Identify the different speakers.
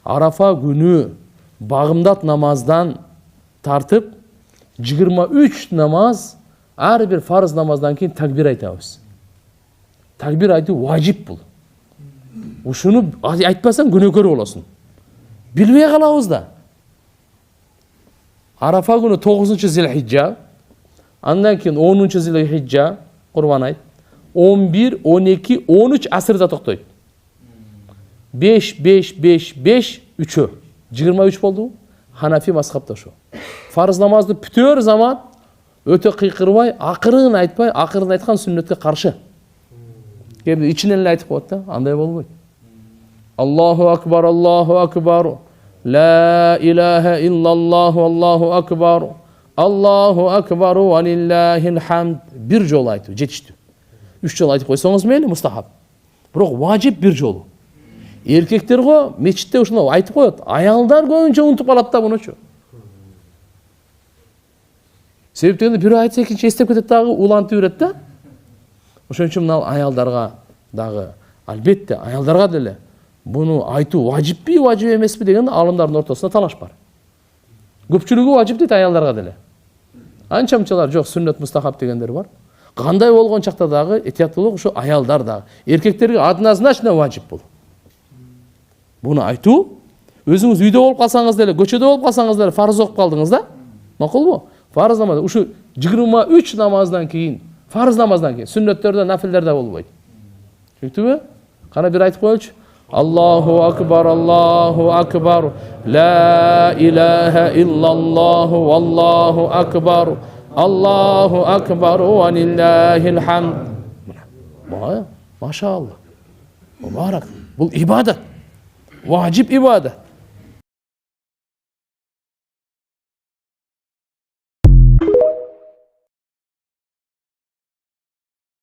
Speaker 1: Арафа күнү багымдат намаздан тартып 23 намаз, ар бир фарыз намаздан кийин такбир айтабыз. Такбир айтуу важип бул. Ушуну айтпасаң күнөөкөр болосуң. Билбей калабыз да. Арафа күнү 9-чы Зилхиджа, андан кийин 10-чы Зилхиджа Курбан айт, 11, 12, 13 асырда токтойт. 5, 5, 5, 5, 3-ө. 23 болду. Ханафи мазхабта ошо. Фарыз намазды бүтөр заман өтө кыйкырбай, акырын айтпай, акырын айткан сүннөткө каршы. Кээде ичинен эле айтып коет да, андай болбойт. Аллаху акбар, Аллаху акбар. Ла илаха иллаллаху, Аллаху акбар. Аллаху акбар ва лиллахил хамд. Бир жолу айтуу жетиштүү. 3 жолу айтып койсоңуз мейли, мустахаб. Бирок важип бир жолу. Эркектер го мечитте ушуну айтып коет. Аялдар көбүнчө унутуп калат да мунучу. Себептен бирөө айтса экинчи эстеп кетет дагы, улантып берет да. Ошон үчүн мына аялдарга дагы, албетте аялдарга деле буну айтуу важиппи, важип эмеспи деген алымдардын ортосунда талаш бар. Көпчүлүгү важип дейт аялдарга деле. Анча-мынчалар жок, сүннөт мустахаб дегендер бар. Кандай болгон чакта дагы этияттуулук ушу аялдар дагы. Эркектерге однозначно важип бул. Буну айтуу, өзүңүз үйдө болуп калсаңыз деле, көчөдө болуп калсаңыз деле фарыз окуп калдыңыз да? Макулбу? Фарыз намаз ушу 23 намаздан кийин, фарыз намаздан кийин, сүннөттөрдө, нафилдерде болбойт. Түшүндүңбү? Кана бир айтып коелучу. Аллаху акбар, Аллаху акбар. Ла илаха иллаллаху, Аллаху акбар. Аллаху акбар ва лиллахил хамд. Машаалла. Мубарак. Бул ибадат. Важип ибадат.